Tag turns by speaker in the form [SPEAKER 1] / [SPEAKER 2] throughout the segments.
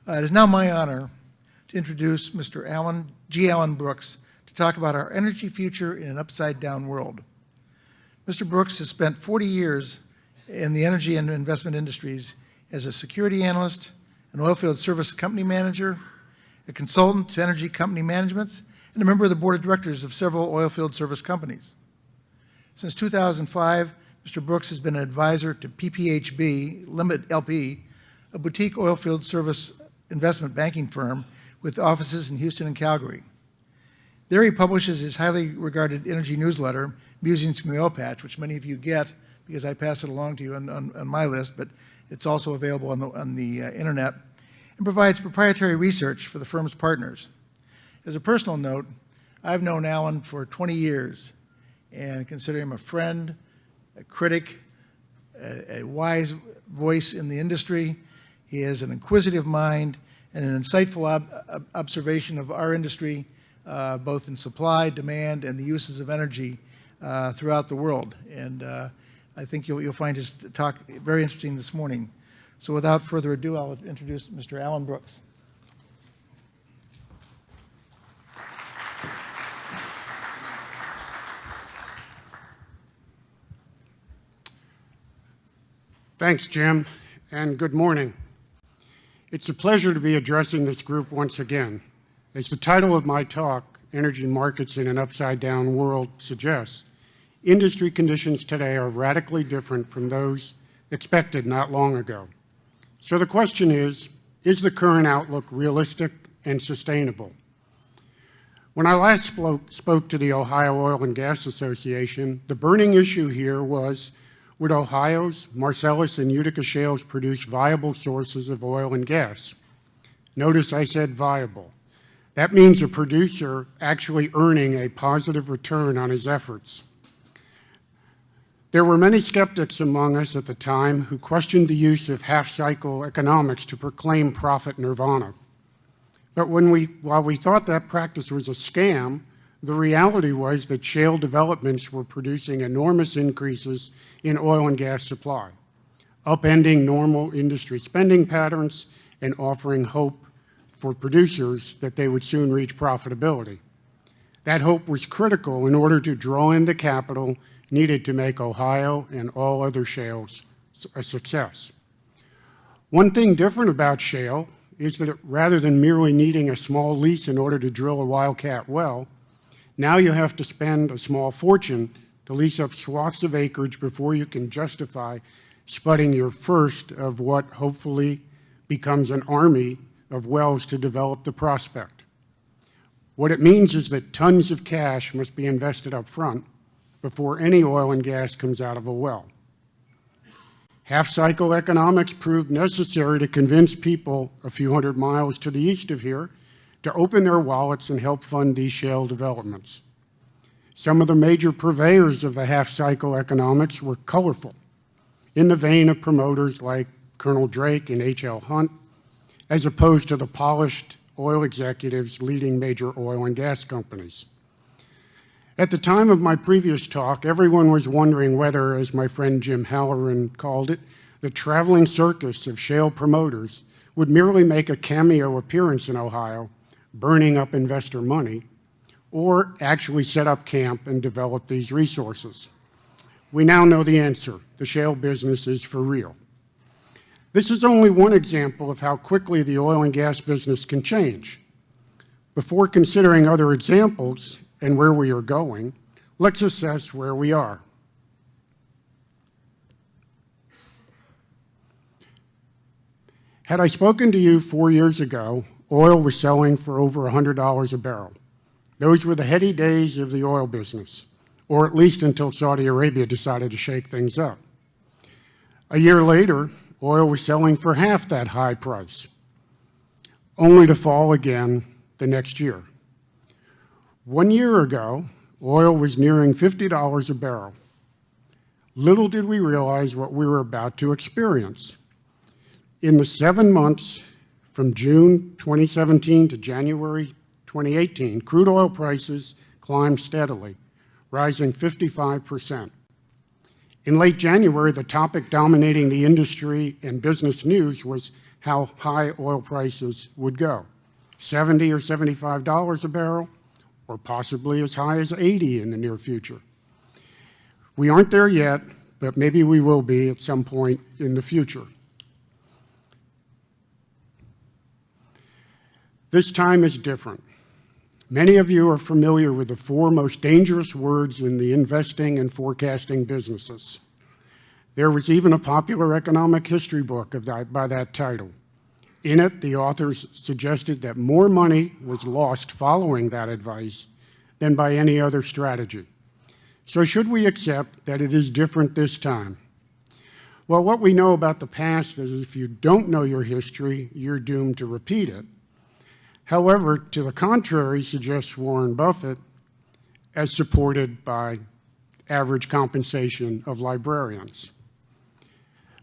[SPEAKER 1] It is now my honor to introduce Mr. Alan Brooks to talk about our energy future in an upside-down world. Mr. Brooks has spent 40 years in the energy and investment industries as a security analyst, an oilfield service company manager, a consultant to energy company managements, and a member of the board of directors of several oilfield service companies. Since 2005, Mr. Brooks has been an advisor to PPHB Limited LP, a boutique oilfield service investment banking firm with offices in Houston and Calgary. There he publishes his highly regarded energy newsletter, Musings from the Oil Patch, which many of you get because I pass it along to you on my list, but it's also available on the internet, and provides proprietary research for the firm's partners. As a personal note, I've known Alan for 20 years and consider him a friend, a critic, a wise voice in the industry. He has an inquisitive mind and an insightful observation of our industry, both in supply, demand, and the uses of energy throughout the world. And I think you'll find his talk very interesting this morning. So without further ado, I'll introduce Mr. Alan Brooks.
[SPEAKER 2] Thanks, Jim, and good morning. It's a pleasure to be addressing this group once again. As the title of my talk, Energy Markets in an Upside-Down World, suggests, industry conditions today are radically different from those expected not long ago. So the question is the current outlook realistic and sustainable? When I last spoke to the Ohio Oil and Gas Association, the burning issue here was, would Ohio's Marcellus and Utica shales produce viable sources of oil and gas? Notice I said viable. That means a producer actually earning a positive return on his efforts. There were many skeptics among us at the time who questioned the use of half-cycle economics to proclaim profit nirvana. But while we thought that practice was a scam, the reality was that shale developments were producing enormous increases in oil and gas supply, upending normal industry spending patterns and offering hope for producers that they would soon reach profitability. That hope was critical in order to draw in the capital needed to make Ohio and all other shales a success. One thing different about shale is that rather than merely needing a small lease in order to drill a wildcat well, now you have to spend a small fortune to lease up swaths of acreage before you can justify spudding your first of what hopefully becomes an army of wells to develop the prospect. What it means is that tons of cash must be invested up front before any oil and gas comes out of a well. Half-cycle economics proved necessary to convince people a few hundred miles to the east of here to open their wallets and help fund these shale developments. Some of the major purveyors of the half-cycle economics were colorful, in the vein of promoters like Colonel Drake and H.L. Hunt, as opposed to the polished oil executives leading major oil and gas companies. At the time of my previous talk, everyone was wondering whether, as my friend Jim Halloran called it, the traveling circus of shale promoters would merely make a cameo appearance in Ohio, burning up investor money, or actually set up camp and develop these resources. We now know the answer. The shale business is for real. This is only one example of how quickly the oil and gas business can change. Before considering other examples and where we are going, let's assess where we are. Had I spoken to you 4 years ago, oil was selling for over $100 a barrel. Those were the heady days of the oil business, or at least until Saudi Arabia decided to shake things up. A year later, oil was selling for half that high price, only to fall again the next year. 1 year ago, oil was nearing $50 a barrel. Little did we realize what we were about to experience. In the 7 months from June 2017 to January 2018, crude oil prices climbed steadily, rising 55%. In late January, the topic dominating the industry and business news was how high oil prices would go, $70 or $75 a barrel, or possibly as high as $80 in the near future. We aren't there yet, but maybe we will be at some point in the future. This time is different. Many of you are familiar with the 4 most dangerous words in the investing and forecasting businesses. There was even a popular economic history book by that title. In it, the authors suggested that more money was lost following that advice than by any other strategy. So should we accept that it is different this time? Well, what we know about the past is if you don't know your history, you're doomed to repeat it. However, to the contrary suggests Warren Buffett, as supported by average compensation of librarians.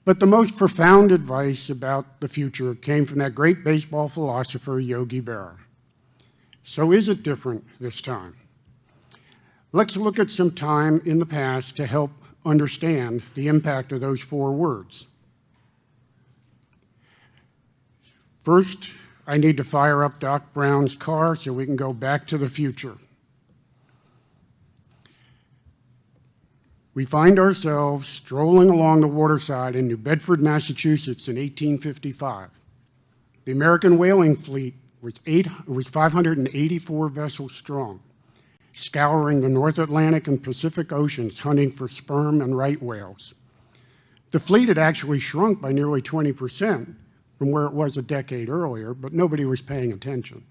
[SPEAKER 2] But the most profound advice about the future came from that great baseball philosopher, Yogi Berra. So is it different this time? Let's look at some time in the past to help understand the impact of those 4 words. First, I need to fire up Doc Brown's car so we can go back to the future. We find ourselves strolling along the waterside in New Bedford, Massachusetts in 1855. The American whaling fleet was 584 vessels strong, scouring the North Atlantic and Pacific Oceans hunting for sperm and right whales. The fleet had actually shrunk by nearly 20% from where it was a decade earlier, but nobody was paying attention.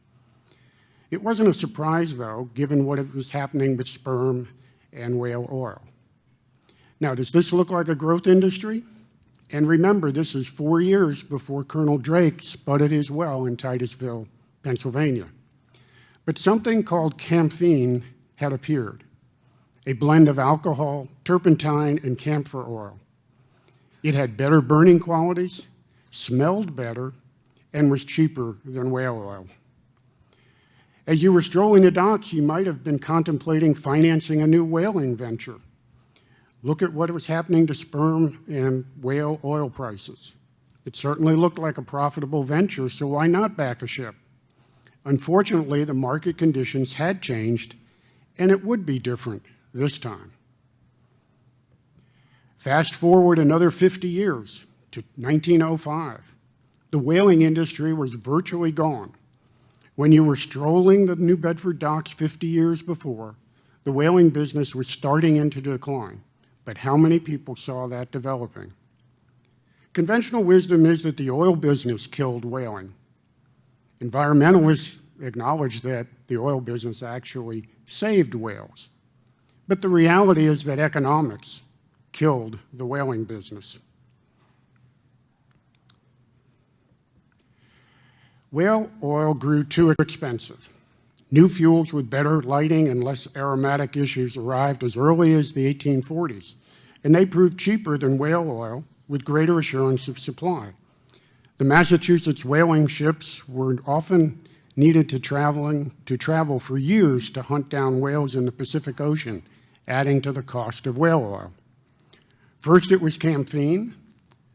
[SPEAKER 2] It wasn't a surprise, though, given what was happening with sperm and whale oil. Now, does this look like a growth industry? And remember, this is 4 years before Colonel Drake sputted his well in Titusville, Pennsylvania. But something called camphene had appeared, a blend of alcohol, turpentine, and camphor oil. It had better burning qualities, smelled better, and was cheaper than whale oil. As you were strolling the docks, you might have been contemplating financing a new whaling venture. Look at what was happening to sperm and whale oil prices. It certainly looked like a profitable venture, so why not back a ship? Unfortunately, the market conditions had changed, and it would be different this time. Fast forward another 50 years to 1905. The whaling industry was virtually gone. When you were strolling the New Bedford docks 50 years before, the whaling business was starting into decline. But how many people saw that developing? Conventional wisdom is that the oil business killed whaling. Environmentalists acknowledge that the oil business actually saved whales. But the reality is that economics killed the whaling business. Whale oil grew too expensive. New fuels with better lighting and less aromatic issues arrived as early as the 1840s, and they proved cheaper than whale oil with greater assurance of supply. The Massachusetts whaling ships were often needed to travel for years to hunt down whales in the Pacific Ocean, adding to the cost of whale oil. First it was camphene,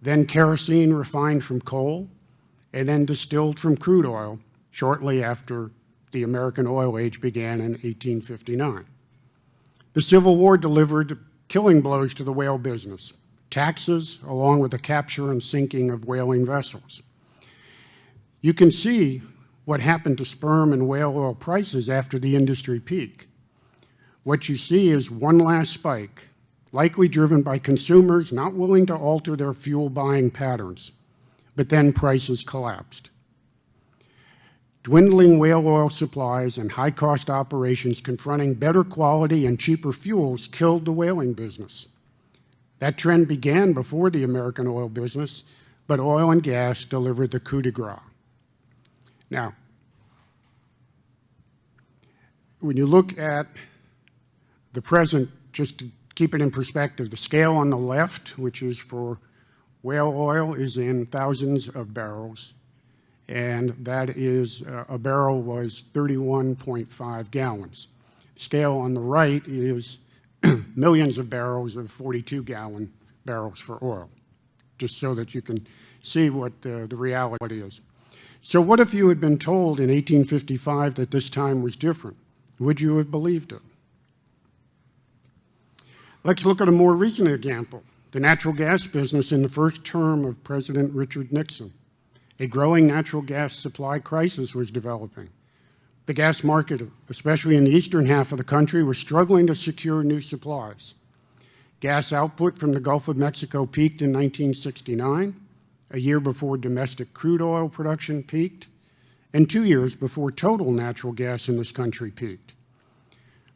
[SPEAKER 2] then kerosene refined from coal, and then distilled from crude oil shortly after the American oil age began in 1859. The Civil War delivered killing blows to the whale business, taxes along with the capture and sinking of whaling vessels. You can see what happened to sperm and whale oil prices after the industry peak. What you see is one last spike, likely driven by consumers not willing to alter their fuel buying patterns, but then prices collapsed. Dwindling whale oil supplies and high-cost operations confronting better quality and cheaper fuels killed the whaling business. That trend began before the American oil business, but oil and gas delivered the coup de grace. Now, when you look at the present, just to keep it in perspective, the scale on the left, which is for whale oil, is in thousands of barrels. And that is, a barrel was 31.5 gallons. The scale on the right is millions of barrels of 42-gallon barrels for oil, just so that you can see what the reality is. So what if you had been told in 1855 that this time was different? Would you have believed it? Let's look at a more recent example, the natural gas business in the first term of President Richard Nixon. A growing natural gas supply crisis was developing. The gas market, especially in the eastern half of the country, was struggling to secure new supplies. Gas output from the Gulf of Mexico peaked in 1969, a year before domestic crude oil production peaked, and 2 years before total natural gas in this country peaked.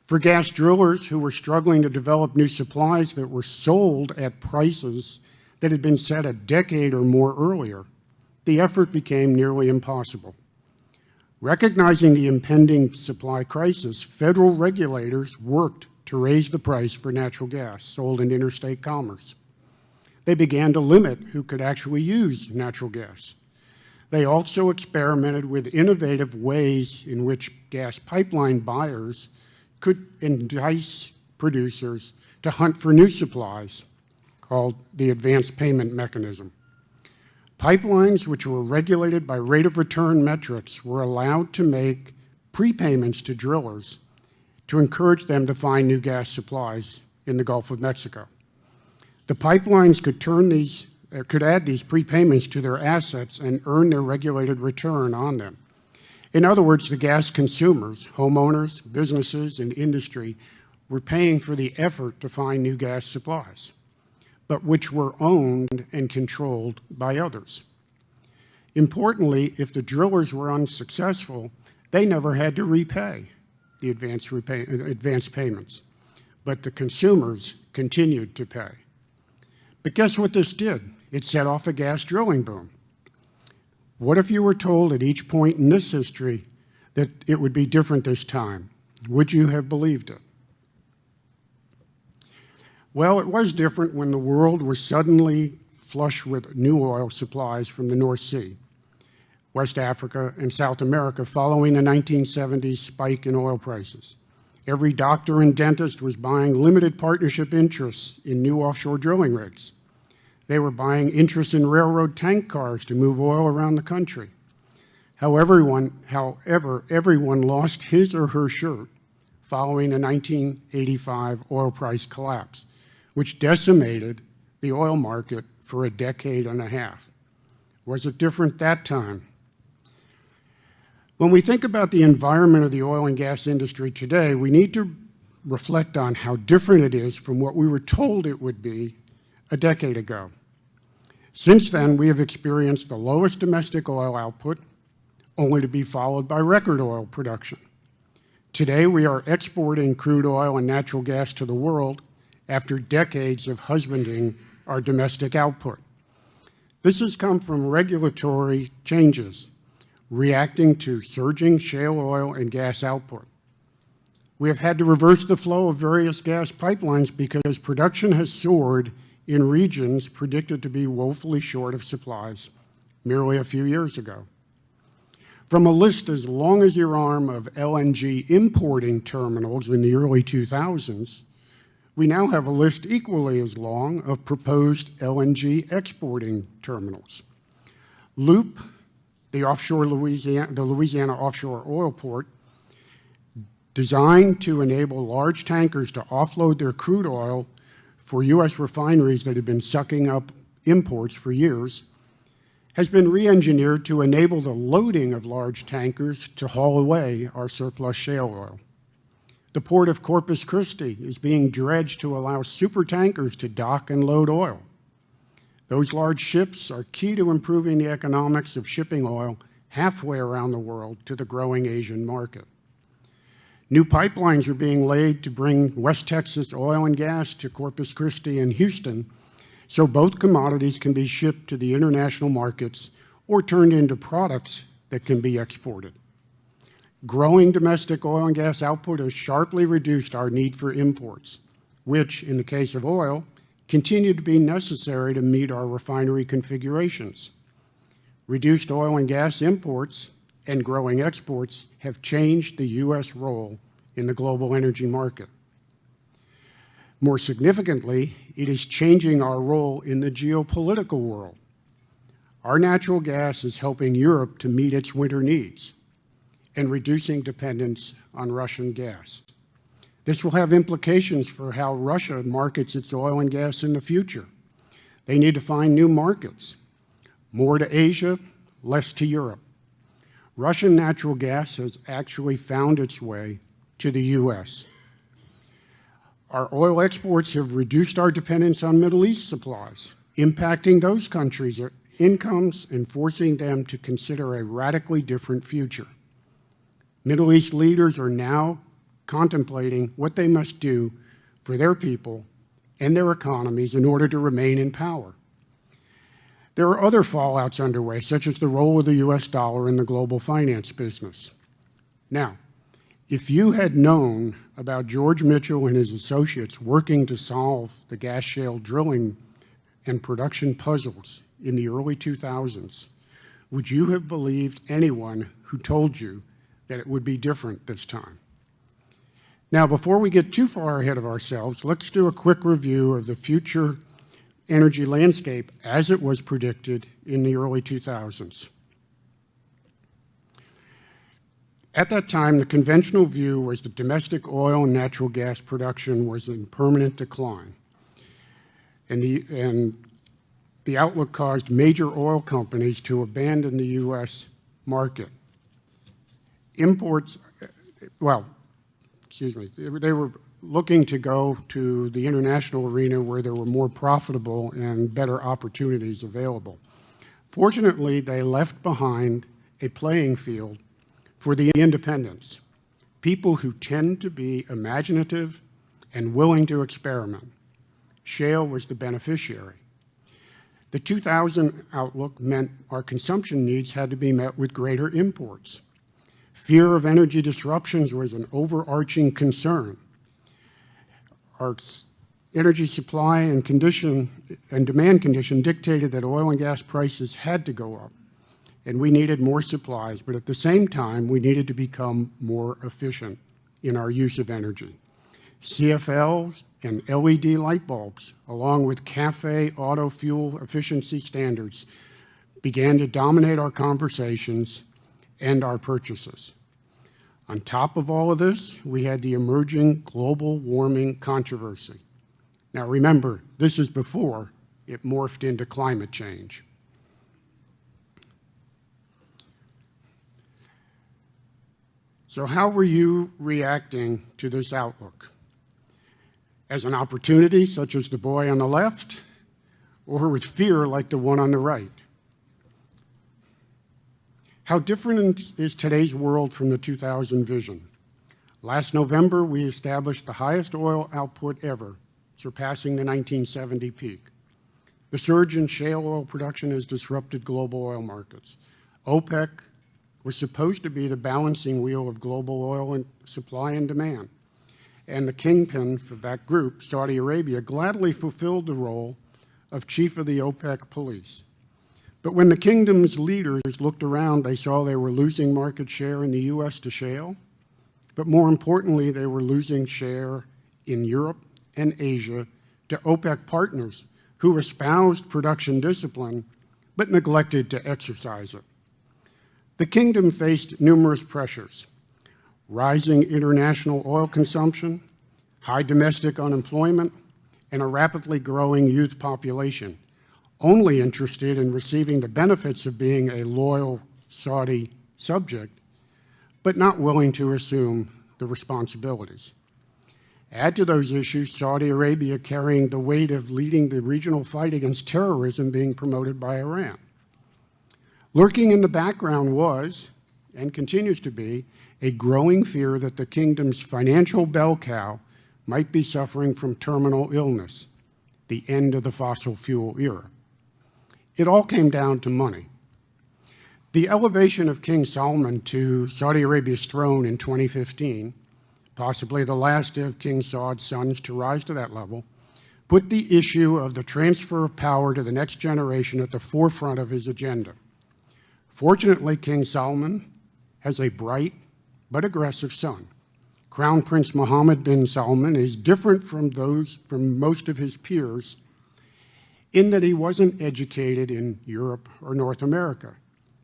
[SPEAKER 2] For gas drillers who were struggling to develop new supplies that were sold at prices that had been set a decade or more earlier, the effort became nearly impossible. Recognizing the impending supply crisis, federal regulators worked to raise the price for natural gas sold in interstate commerce. They began to limit who could actually use natural gas. They also experimented with innovative ways in which gas pipeline buyers could entice producers to hunt for new supplies, called the advance payment mechanism. Pipelines, which were regulated by rate of return metrics, were allowed to make prepayments to drillers to encourage them to find new gas supplies in the Gulf of Mexico. The pipelines could add these prepayments to their assets and earn their regulated return on them. In other words, the gas consumers, homeowners, businesses, and industry were paying for the effort to find new gas supplies, but which were owned and controlled by others. Importantly, if the drillers were unsuccessful, they never had to repay the advance payments, but the consumers continued to pay. But guess what this did? It set off a gas drilling boom. What if you were told at each point in this history that it would be different this time? Would you have believed it? Well, it was different when the world was suddenly flush with new oil supplies from the North Sea, West Africa, and South America following the 1970s spike in oil prices. Every doctor and dentist was buying limited partnership interests in new offshore drilling rigs. They were buying interests in railroad tank cars to move oil around the country. However, everyone lost his or her shirt following the 1985 oil price collapse, which decimated the oil market for a decade and a half. Was it different that time? When we think about the environment of the oil and gas industry today, we need to reflect on how different it is from what we were told it would be a decade ago. Since then, we have experienced the lowest domestic oil output, only to be followed by record oil production. Today, we are exporting crude oil and natural gas to the world after decades of husbanding our domestic output. This has come from regulatory changes, reacting to surging shale oil and gas output. We have had to reverse the flow of various gas pipelines because production has soared in regions predicted to be woefully short of supplies merely a few years ago. From a list as long as your arm of LNG importing terminals in the early 2000s, we now have a list equally as long of proposed LNG exporting terminals. Loop, the Louisiana offshore oil port, designed to enable large tankers to offload their crude oil for U.S. refineries that had been sucking up imports for years, has been re-engineered to enable the loading of large tankers to haul away our surplus shale oil. The port of Corpus Christi is being dredged to allow supertankers to dock and load oil. Those large ships are key to improving the economics of shipping oil halfway around the world to the growing Asian market. New pipelines are being laid to bring West Texas oil and gas to Corpus Christi and Houston, so both commodities can be shipped to the international markets or turned into products that can be exported. Growing domestic oil and gas output has sharply reduced our need for imports, which, in the case of oil, continue to be necessary to meet our refinery configurations. Reduced oil and gas imports and growing exports have changed the U.S. role in the global energy market. More significantly, it is changing our role in the geopolitical world. Our natural gas is helping Europe to meet its winter needs and reducing dependence on Russian gas. This will have implications for how Russia markets its oil and gas in the future. They need to find new markets, more to Asia, less to Europe. Russian natural gas has actually found its way to the U.S. Our oil exports have reduced our dependence on Middle East supplies, impacting those countries' incomes and forcing them to consider a radically different future. Middle East leaders are now contemplating what they must do for their people and their economies in order to remain in power. There are other fallouts underway, such as the role of the US dollar in the global finance business. Now, if you had known about George Mitchell and his associates working to solve the gas shale drilling and production puzzles in the early 2000s, would you have believed anyone who told you that it would be different this time? Now, before we get too far ahead of ourselves, let's do a quick review of the future energy landscape as it was predicted in the early 2000s. At that time, the conventional view was that domestic oil and natural gas production was in permanent decline. And the outlook caused major oil companies to abandon the U.S. market. They were looking to go to the international arena where there were more profitable and better opportunities available. Fortunately, they left behind a playing field for the independents, people who tend to be imaginative and willing to experiment. Shale was the beneficiary. The 2000 outlook meant our consumption needs had to be met with greater imports. Fear of energy disruptions was an overarching concern. Our energy supply and demand condition dictated that oil and gas prices had to go up, and we needed more supplies, but at the same time, we needed to become more efficient in our use of energy. CFLs and LED light bulbs, along with CAFE auto fuel efficiency standards, began to dominate our conversations and our purchases. On top of all of this, we had the emerging global warming controversy. Now remember, this is before it morphed into climate change. So how were you reacting to this outlook? As an opportunity, such as the boy on the left, or with fear like the one on the right? How different is today's world from the 2000 vision? Last November, we established the highest oil output ever, surpassing the 1970 peak. The surge in shale oil production has disrupted global oil markets. OPEC was supposed to be the balancing wheel of global oil and supply and demand. And the kingpin for that group, Saudi Arabia, gladly fulfilled the role of chief of the OPEC police. But when the kingdom's leaders looked around, they saw they were losing market share in the U.S. to shale, but more importantly, they were losing share in Europe and Asia to OPEC partners who espoused production discipline, but neglected to exercise it. The kingdom faced numerous pressures: rising international oil consumption, high domestic unemployment, and a rapidly growing youth population, only interested in receiving the benefits of being a loyal Saudi subject, but not willing to assume the responsibilities. Add to those issues Saudi Arabia carrying the weight of leading the regional fight against terrorism being promoted by Iran. Lurking in the background was, and continues to be, a growing fear that the kingdom's financial bell cow might be suffering from terminal illness, the end of the fossil fuel era. It all came down to money. The elevation of King Salman to Saudi Arabia's throne in 2015, possibly the last of King Saud's sons to rise to that level, put the issue of the transfer of power to the next generation at the forefront of his agenda. Fortunately, King Salman has a bright but aggressive son. Crown Prince Mohammed bin Salman is different from most of his peers in that he wasn't educated in Europe or North America.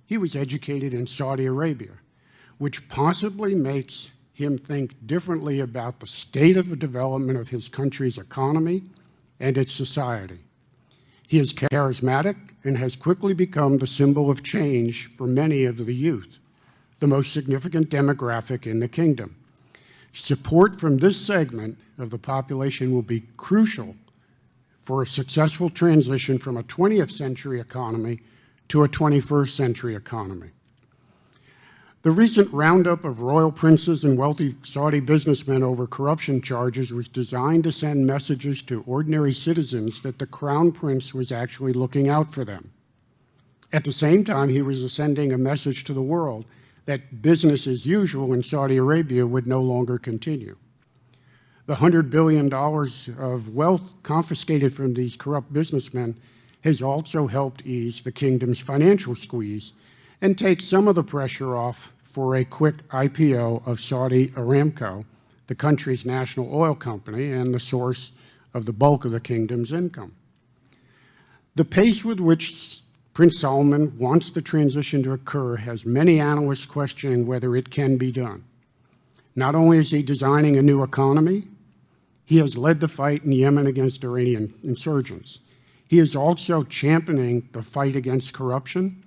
[SPEAKER 2] He was educated in Saudi Arabia, which possibly makes him think differently about the state of development of his country's economy and its society. He is charismatic and has quickly become the symbol of change for many of the youth, the most significant demographic in the kingdom. Support from this segment of the population will be crucial for a successful transition from a 20th century economy to a 21st century economy. The recent roundup of royal princes and wealthy Saudi businessmen over corruption charges was designed to send messages to ordinary citizens that the crown prince was actually looking out for them. At the same time, he was sending a message to the world that business as usual in Saudi Arabia would no longer continue. The $100 billion of wealth confiscated from these corrupt businessmen has also helped ease the kingdom's financial squeeze and take some of the pressure off for a quick IPO of Saudi Aramco, the country's national oil company and the source of the bulk of the kingdom's income. The pace with which Prince Salman wants the transition to occur has many analysts questioning whether it can be done. Not only is he designing a new economy, he has led the fight in Yemen against Iranian insurgents. He is also championing the fight against corruption,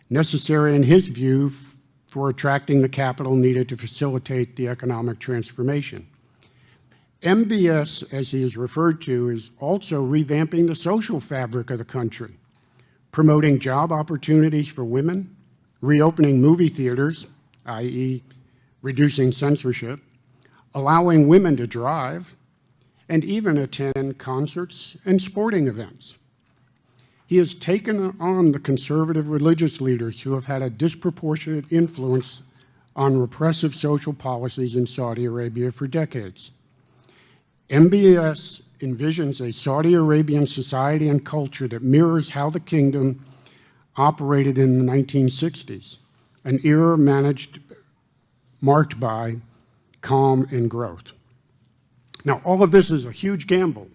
[SPEAKER 2] necessary in his view for attracting the capital needed to facilitate the economic transformation. MBS, as he is referred to, is also revamping the social fabric of the country, promoting job opportunities for women, reopening movie theaters, i.e. reducing censorship, allowing women to drive, and even attend concerts and sporting events. He has taken on the conservative religious leaders who have had a disproportionate influence on repressive social policies in Saudi Arabia for decades. MBS envisions a Saudi Arabian society and culture that mirrors how the kingdom operated in the 1960s, an era marked by calm and growth. Now, all of this is a huge gamble,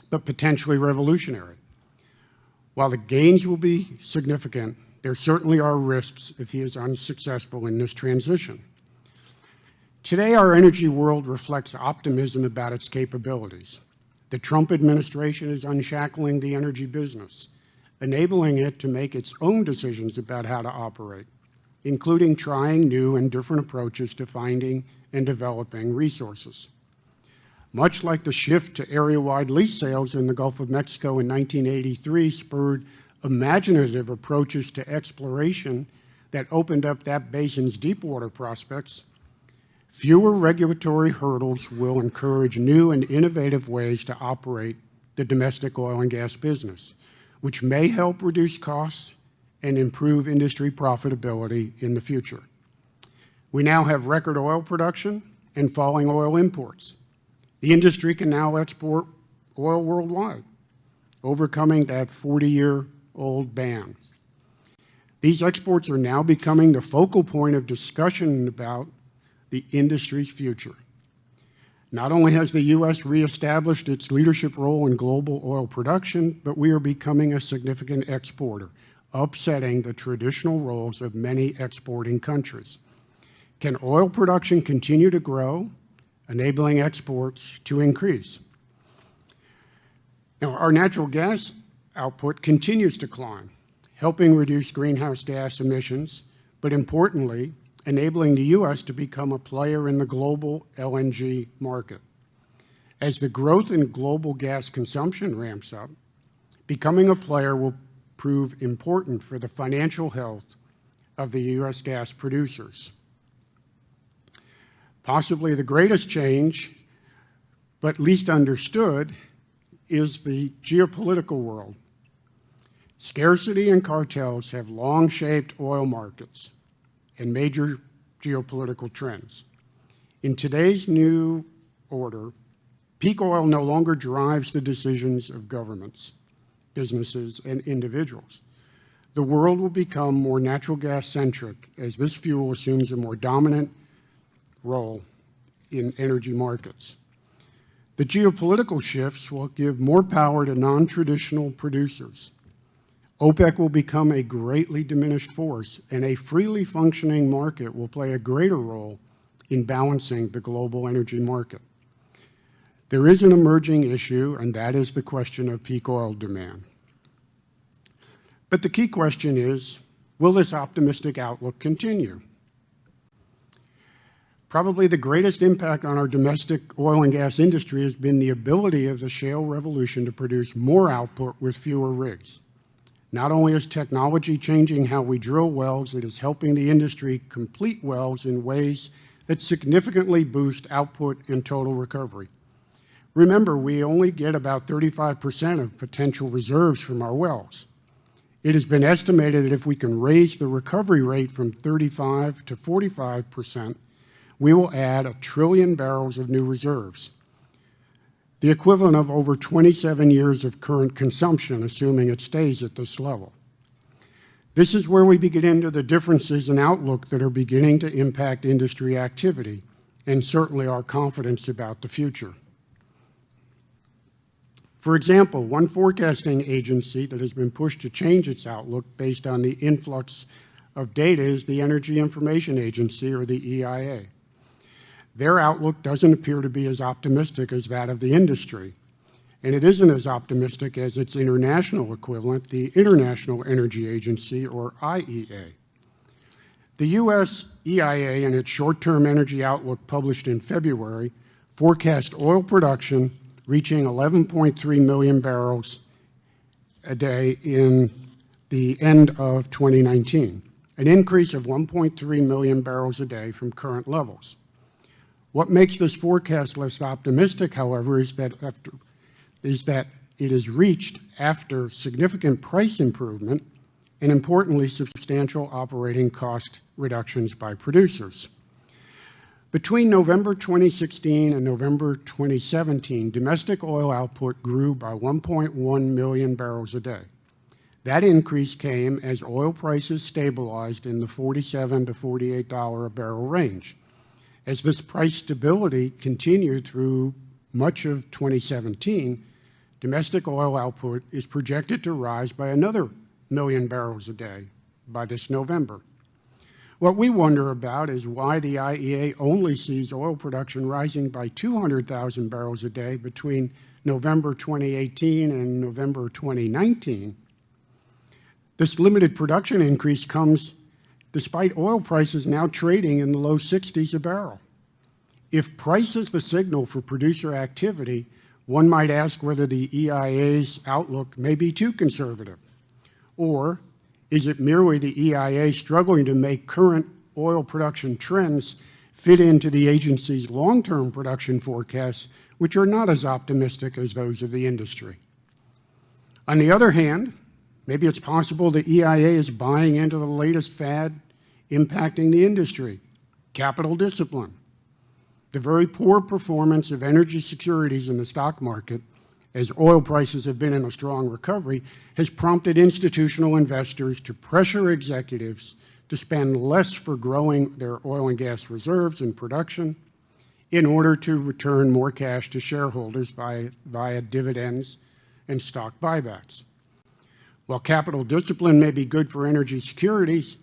[SPEAKER 2] but potentially revolutionary. While the gains will be significant, there certainly are risks if he is unsuccessful in this transition. Today, our energy world reflects optimism about its capabilities. The Trump administration is unshackling the energy business, enabling it to make its own decisions about how to operate, including trying new and different approaches to finding and developing resources. Much like the shift to area-wide lease sales in the Gulf of Mexico in 1983 spurred imaginative approaches to exploration that opened up that basin's deepwater prospects, fewer regulatory hurdles will encourage new and innovative ways to operate the domestic oil and gas business, which may help reduce costs and improve industry profitability in the future. We now have record oil production and falling oil imports. The industry can now export oil worldwide, overcoming that 40-year-old ban. These exports are now becoming the focal point of discussion about the industry's future. Not only has the U.S. reestablished its leadership role in global oil production, but we are becoming a significant exporter, upsetting the traditional roles of many exporting countries. Can oil production continue to grow, enabling exports to increase? Now, our natural gas output continues to climb, helping reduce greenhouse gas emissions, but importantly, enabling the U.S. to become a player in the global LNG market. As the growth in global gas consumption ramps up, becoming a player will prove important for the financial health of the U.S. gas producers. Possibly the greatest change, but least understood, is the geopolitical world. Scarcity and cartels have long shaped oil markets and major geopolitical trends. In today's new order, peak oil no longer drives the decisions of governments, businesses, and individuals. The world will become more natural gas centric as this fuel assumes a more dominant role in energy markets. The geopolitical shifts will give more power to non-traditional producers. OPEC will become a greatly diminished force, and a freely functioning market will play a greater role in balancing the global energy market. There is an emerging issue, and that is the question of peak oil demand. But the key question is, will this optimistic outlook continue? Probably the greatest impact on our domestic oil and gas industry has been the ability of the shale revolution to produce more output with fewer rigs. Not only is technology changing how we drill wells, it is helping the industry complete wells in ways that significantly boost output and total recovery. Remember, we only get about 35% of potential reserves from our wells. It has been estimated that if we can raise the recovery rate from 35 to 45%, we will add 1 trillion barrels of new reserves, the equivalent of over 27 years of current consumption, assuming it stays at this level. This is where we get into the differences in outlook that are beginning to impact industry activity and certainly our confidence about the future. For example, one forecasting agency that has been pushed to change its outlook based on the influx of data is the Energy Information Agency, or the EIA. Their outlook doesn't appear to be as optimistic as that of the industry, and it isn't as optimistic as its international equivalent, the International Energy Agency, or IEA. The U.S. EIA, in its short-term energy outlook published in February, forecast oil production reaching 11.3 million barrels a day in the end of 2019, an increase of 1.3 million barrels a day from current levels. What makes this forecast less optimistic, however, is that it is reached after significant price improvement and, importantly, substantial operating cost reductions by producers. Between November 2016 and November 2017, domestic oil output grew by 1.1 million barrels a day. That increase came as oil prices stabilized in the $47 to $48 a barrel range. As this price stability continued through much of 2017, domestic oil output is projected to rise by another million barrels a day by this November. What we wonder about is why the IEA only sees oil production rising by 200,000 barrels a day between November 2018 and November 2019. This limited production increase comes despite oil prices now trading in the low 60s a barrel. If price is the signal for producer activity, one might ask whether the EIA's outlook may be too conservative. Or is it merely the EIA struggling to make current oil production trends fit into the agency's long-term production forecasts, which are not as optimistic as those of the industry? On the other hand, maybe it's possible the EIA is buying into the latest fad impacting the industry, capital discipline. The very poor performance of energy securities in the stock market, as oil prices have been in a strong recovery, has prompted institutional investors to pressure executives to spend less for growing their oil and gas reserves and production in order to return more cash to shareholders via dividends and stock buybacks. While capital discipline may be good for energy securities,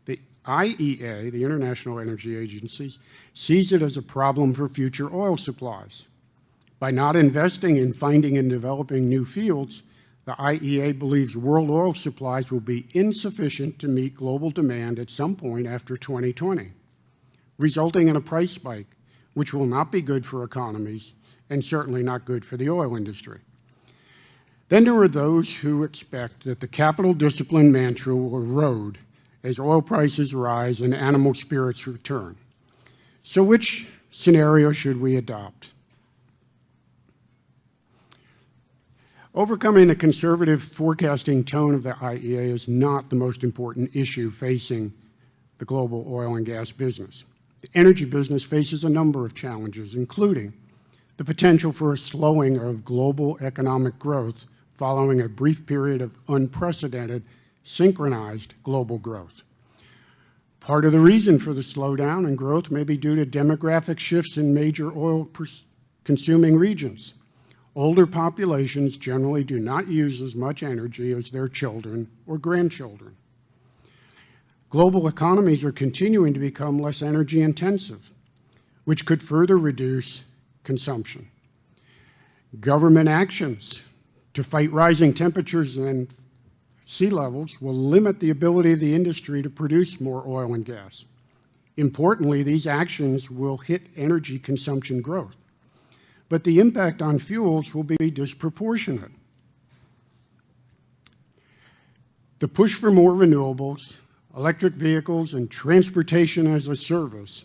[SPEAKER 2] the IEA, the International Energy Agency, sees it as a problem for future oil supplies. By not investing in finding and developing new fields, the IEA believes world oil supplies will be insufficient to meet global demand at some point after 2020, resulting in a price spike, which will not be good for economies and certainly not good for the oil industry. Then there are those who expect that the capital discipline mantra will erode as oil prices rise and animal spirits return. So which scenario should we adopt? Overcoming the conservative forecasting tone of the IEA is not the most important issue facing the global oil and gas business. The energy business faces a number of challenges, including the potential for a slowing of global economic growth following a brief period of unprecedented, synchronized global growth. Part of the reason for the slowdown in growth may be due to demographic shifts in major oil consuming regions. Older populations generally do not use as much energy as their children or grandchildren. Global economies are continuing to become less energy intensive, which could further reduce consumption. Government actions to fight rising temperatures and sea levels will limit the ability of the industry to produce more oil and gas. Importantly, these actions will hit energy consumption growth, but the impact on fuels will be disproportionate. The push for more renewables, electric vehicles, and transportation as a service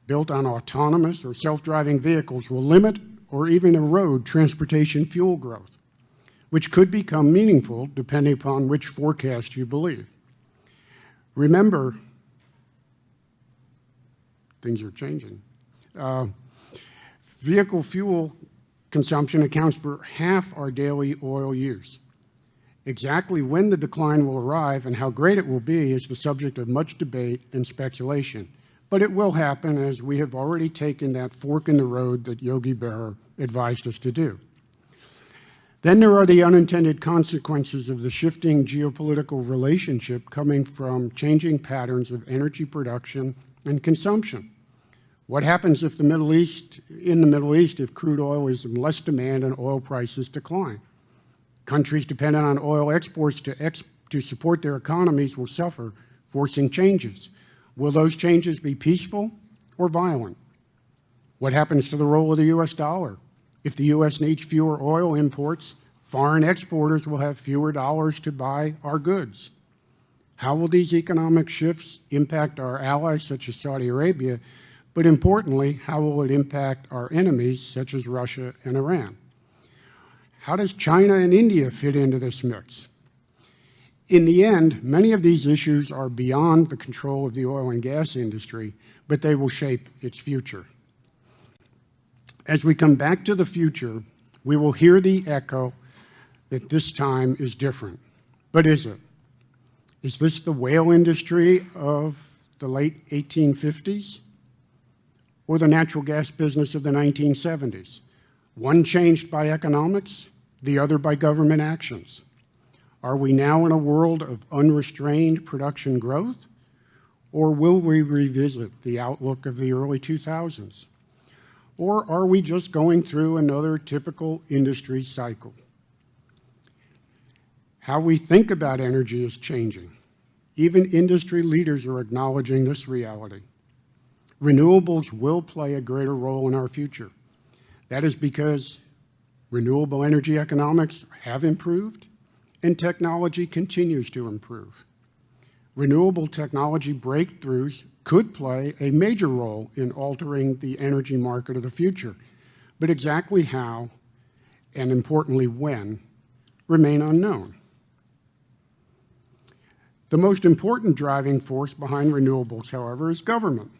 [SPEAKER 2] built on autonomous or self-driving vehicles will limit or even erode transportation fuel growth, which could become meaningful depending upon which forecast you believe. Remember, things are changing. Vehicle fuel consumption accounts for half our daily oil use. Exactly when the decline will arrive and how great it will be is the subject of much debate and speculation. But it will happen, as we have already taken that fork in the road that Yogi Berra advised us to do. Then there are the unintended consequences of the shifting geopolitical relationship coming from changing patterns of energy production and consumption. What happens if in the Middle East, if crude oil is in less demand and oil prices decline? Countries dependent on oil exports to support their economies will suffer, forcing changes. Will those changes be peaceful or violent? What happens to the role of the U.S. dollar? If the U.S. needs fewer oil imports, foreign exporters will have fewer dollars to buy our goods. How will these economic shifts impact our allies, such as Saudi Arabia? But importantly, how will it impact our enemies, such as Russia and Iran? How does China and India fit into this mix? In the end, many of these issues are beyond the control of the oil and gas industry, but they will shape its future. As we come back to the future, we will hear the echo that this time is different. But is it? Is this the whale industry of the late 1850s? Or the natural gas business of the 1970s? One changed by economics, the other by government actions. Are we now in a world of unrestrained production growth? Or will we revisit the outlook of the early 2000s? Or are we just going through another typical industry cycle? How we think about energy is changing. Even industry leaders are acknowledging this reality. Renewables will play a greater role in our future. That is because renewable energy economics have improved and technology continues to improve. Renewable technology breakthroughs could play a major role in altering the energy market of the future, but exactly how, and importantly when, remain unknown. The most important driving force behind renewables, however, is government.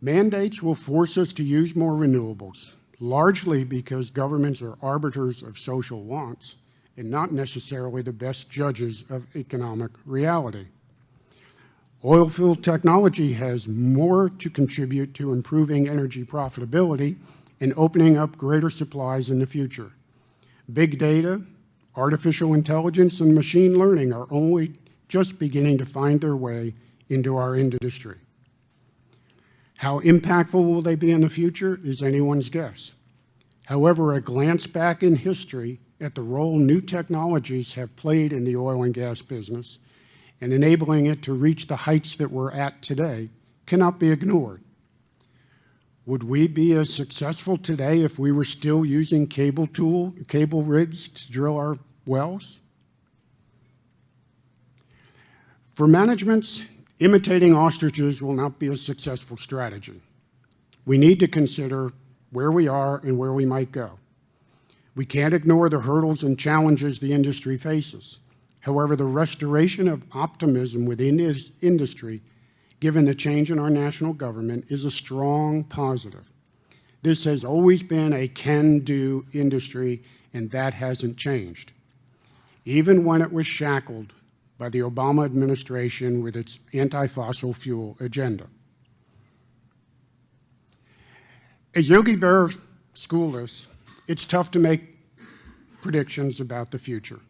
[SPEAKER 2] Mandates will force us to use more renewables, largely because governments are arbiters of social wants and not necessarily the best judges of economic reality. Oilfield technology has more to contribute to improving energy profitability and opening up greater supplies in the future. Big data, artificial intelligence, and machine learning are only just beginning to find their way into our industry. How impactful will they be in the future is anyone's guess. However, a glance back in history at the role new technologies have played in the oil and gas business and enabling it to reach the heights that we're at today cannot be ignored. Would we be as successful today if we were still using cable rigs to drill our wells? For managements, imitating ostriches will not be a successful strategy. We need to consider where we are and where we might go. We can't ignore the hurdles and challenges the industry faces. However, the restoration of optimism within this industry, given the change in our national government, is a strong positive. This has always been a can-do industry, and that hasn't changed, even when it was shackled by the Obama administration with its anti-fossil fuel agenda. As Yogi Berra schooled us, it's tough to make predictions about the future,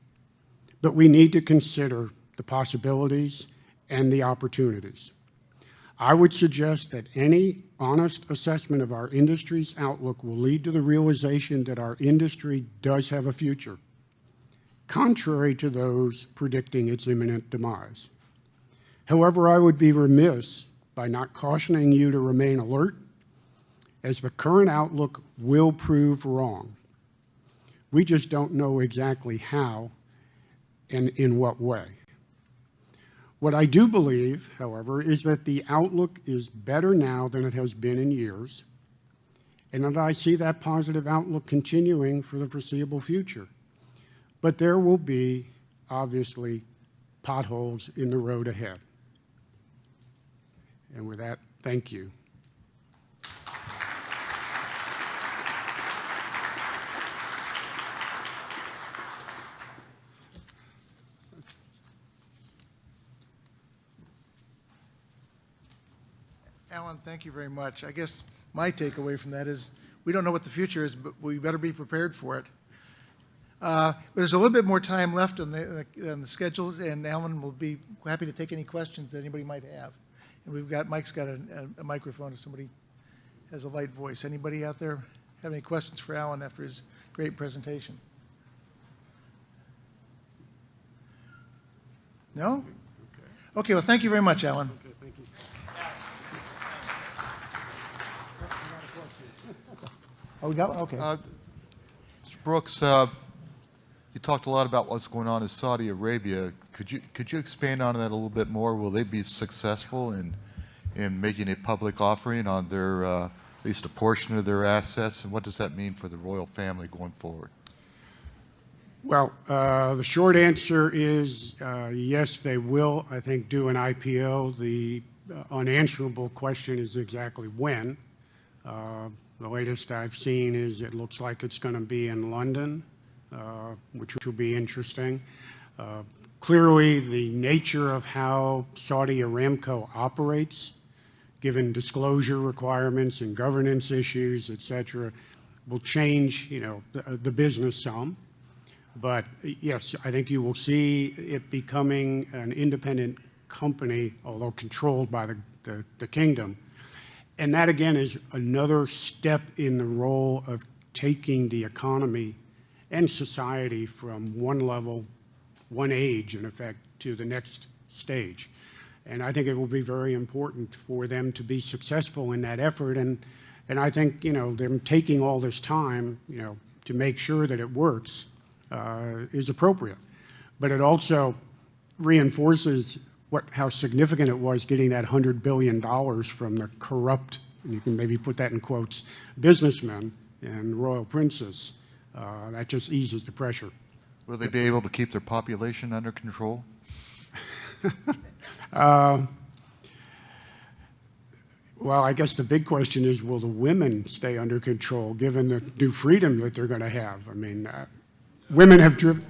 [SPEAKER 2] but we need to consider the possibilities and the opportunities. I would suggest that any honest assessment of our industry's outlook will lead to the realization that our industry does have a future, contrary to those predicting its imminent demise. However, I would be remiss by not cautioning you to remain alert, as the current outlook will prove wrong. We just don't know exactly how and in what way. What I do believe, however, is that the outlook is better now than it has been in years, and that I see that positive outlook continuing for the foreseeable future. But there will be, obviously, potholes in the road ahead. And with that, thank you.
[SPEAKER 1] Alan, thank you very much. I guess my takeaway from that is we don't know what the future is, but we better be prepared for it. But there's a little bit more time left on the schedules, and Alan will be happy to take any questions that anybody might have. And Mike's got a microphone if somebody has a light voice. Anybody out there have any questions for Alan after his great presentation? No? Okay, well, thank you very much, Alan.
[SPEAKER 2] Okay, thank you.
[SPEAKER 1] Oh, we got one? Okay.
[SPEAKER 3] Mr. Brooks, you talked a lot about what's going on in Saudi Arabia. Could you expand on that a little bit more? Will they be successful in making a public offering on their at least a portion of their assets, and what does that mean for the royal family going forward?
[SPEAKER 2] Well, the short answer is yes, they will, I think, do an IPO. The unanswerable question is exactly when. The latest I've seen is it looks like it's going to be in London, which will be interesting. Clearly, the nature of how Saudi Aramco operates, given disclosure requirements and governance issues, et cetera, will change, the business some. But yes, I think you will see it becoming an independent company, although controlled by the kingdom. And that, again, is another step in the role of taking the economy and society from one level, one age, in effect, to the next stage. And I think it will be very important for them to be successful in that effort. And I think, them taking all this time, to make sure that it works is appropriate. But it also reinforces how significant it was getting that $100 billion from the corrupt, and you can maybe put that in quotes, businessmen and royal princes. That just eases the pressure.
[SPEAKER 3] Will they be able to keep their population under control?
[SPEAKER 2] Well, I guess the big question is, will the women stay under control, given the new freedom that they're going to have? I mean, women have driven...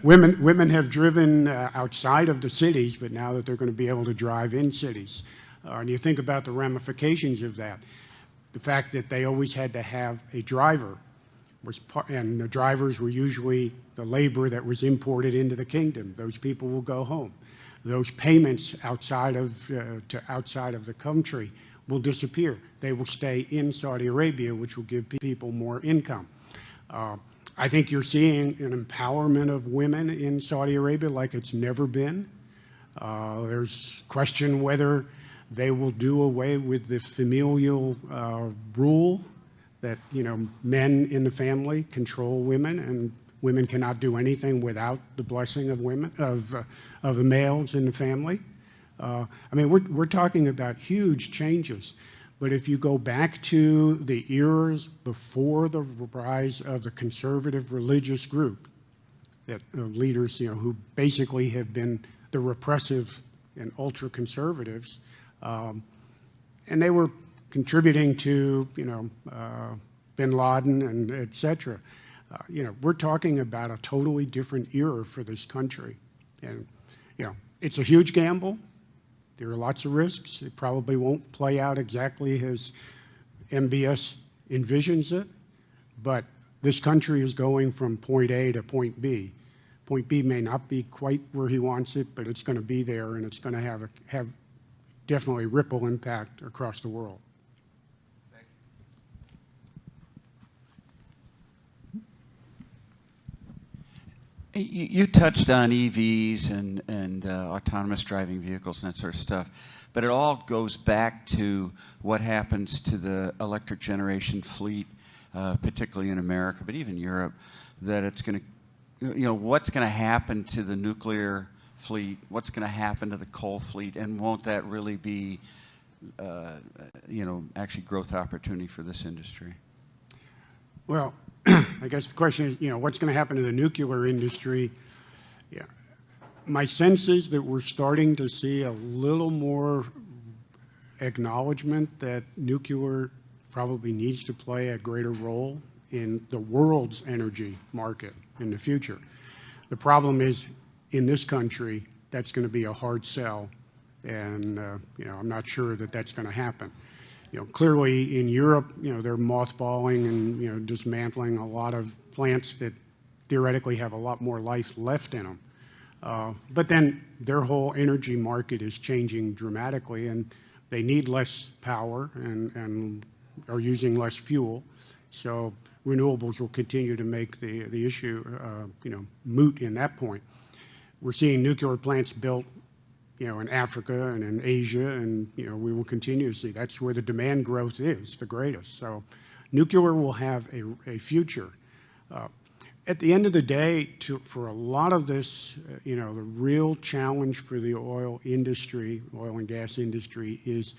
[SPEAKER 2] women have driven outside of the cities, but now that they're going to be able to drive in cities. And you think about the ramifications of that. The fact that they always had to have a driver, and the drivers were usually the labor that was imported into the kingdom. Those people will go home. Those payments outside of the country will disappear. They will stay in Saudi Arabia, which will give people more income. I think you're seeing an empowerment of women in Saudi Arabia like it's never been. There's question whether they will do away with the familial rule that men in the family control women, and women cannot do anything without the blessing of the males in the family. I mean, we're talking about huge changes. But if you go back to the eras before the rise of the conservative religious group, that leaders, who basically have been the repressive and ultra-conservatives, and they were contributing to, bin Laden and et cetera. We're talking about a totally different era for this country. And, it's a huge gamble. There are lots of risks. It probably won't play out exactly as MBS envisions it, but this country is going from point A to point B. Point B may not be quite where he wants it, but it's going to be there, and it's going to have definitely ripple impact across the world.
[SPEAKER 4] You touched on EVs and autonomous driving vehicles and that sort of stuff, but it all goes back to what happens to the electric generation fleet, particularly in America, but even Europe, that it's going to, what's going to happen to the nuclear fleet, what's going to happen to the coal fleet, and won't that really be, actually growth opportunity for this industry?
[SPEAKER 2] Well, I guess the question is, what's going to happen to the nuclear industry? Yeah. My sense is that we're starting to see a little more acknowledgement that nuclear probably needs to play a greater role in the world's energy market in the future. The problem is, in this country, that's going to be a hard sell, and I'm not sure that that's going to happen. Clearly in Europe, they're mothballing and dismantling a lot of plants that theoretically have a lot more life left in them. But then their whole energy market is changing dramatically, and they need less power and are using less fuel. So renewables will continue to make the issue moot in that point. We're seeing nuclear plants built in Africa and in Asia, and we will continue to see. That's where the demand growth is the greatest. So nuclear will have a future. At the end of the day, for a lot of this, the real challenge for the oil industry, oil and gas industry, is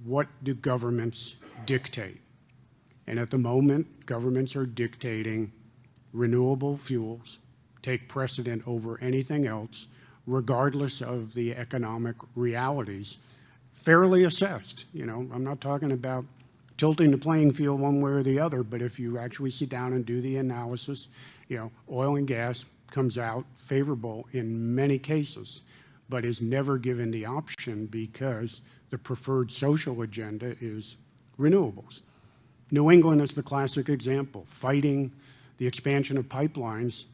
[SPEAKER 2] what do governments dictate? And at the moment, governments are dictating renewable fuels take precedent over anything else, regardless of the economic realities, fairly assessed. I'm not talking about tilting the playing field one way or the other, but if you actually sit down and do the analysis, oil and gas comes out favorable in many cases, but is never given the option because the preferred social agenda is renewables. New England is the classic example, fighting the expansion of pipelines,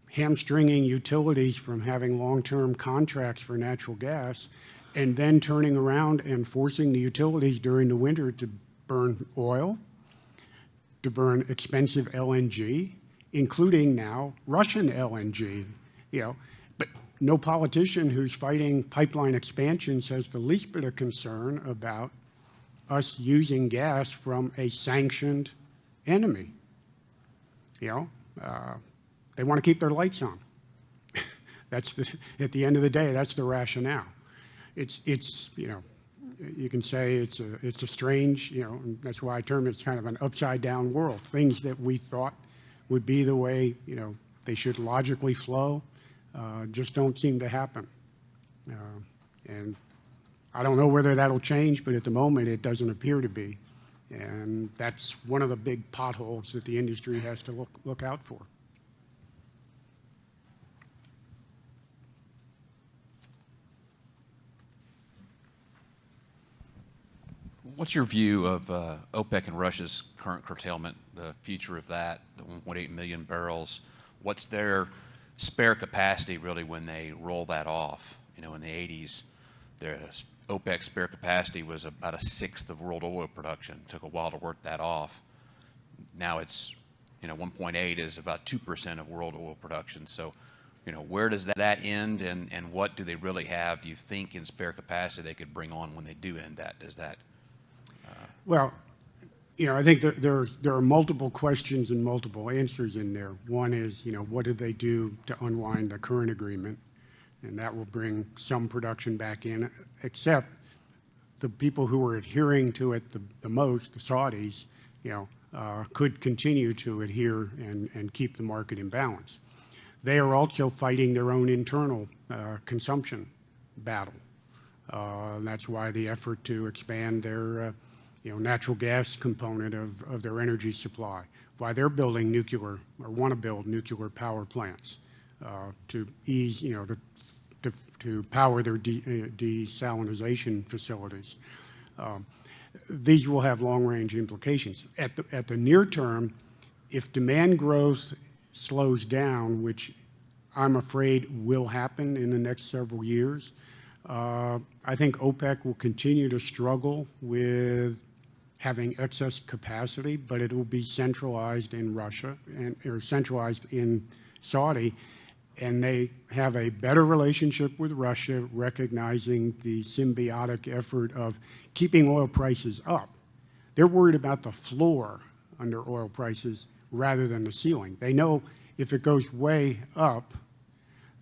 [SPEAKER 2] hamstringing utilities from having long-term contracts for natural gas, and then turning around and forcing the utilities during the winter to burn oil, to burn expensive LNG, including now Russian LNG. But no politician who's fighting pipeline expansions has the least bit of concern about us using gas from a sanctioned enemy. They want to keep their lights on. At the end of the day, that's the rationale. It's you can say it's a strange, and that's why I term it's kind of an upside down world. Things that we thought would be the way, they should logically flow, just don't seem to happen. And I don't know whether that'll change, but at the moment it doesn't appear to be. And that's one of the big potholes that the industry has to look out for.
[SPEAKER 5] What's your view of OPEC and Russia's current curtailment, the future of that, the 1.8 million barrels? What's their spare capacity really when they roll that off? In the 80s, the OPEC spare capacity was about a sixth of world oil production. It took a while to work that off. Now it's, 1.8 is about 2% of world oil production. So, where does that end, and what do they really have, do you think, in spare capacity they could bring on when they do end that? Does that?
[SPEAKER 2] Well, I think there are multiple questions and multiple answers in there. One is, what did they do to unwind the current agreement? And that will bring some production back in, except the people who are adhering to it the most, the Saudis, could continue to adhere and keep the market in balance. They are also fighting their own internal consumption battle. That's why the effort to expand their natural gas component of their energy supply, why they're building nuclear or want to build nuclear power plants to ease, to power their desalination facilities. these will have long-range implications. At the near term, if demand growth slows down, which I'm afraid will happen in the next several years, I think OPEC will continue to struggle with having excess capacity, but it will be centralized in Russia or centralized in Saudi, and they have a better relationship with Russia, recognizing the symbiotic effort of keeping oil prices up. They're worried about the floor under oil prices rather than the ceiling. They know if it goes way up,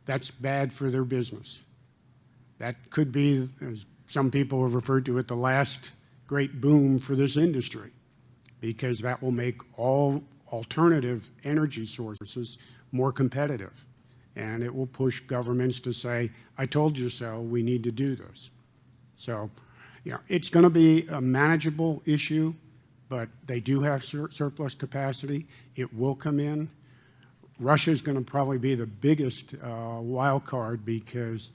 [SPEAKER 2] that's bad for their business. That could be, as some people have referred to it, the last great boom for this industry, because that will make all alternative energy sources more competitive. And it will push governments to say, I told you so, we need to do this. So, it's going to be a manageable issue, but they do have surplus capacity. It will come in. Russia is going to probably be the biggest wild card because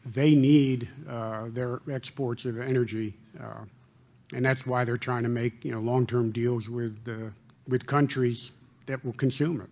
[SPEAKER 2] they need their exports of energy, and that's why they're trying to make long-term deals with countries that will consume it.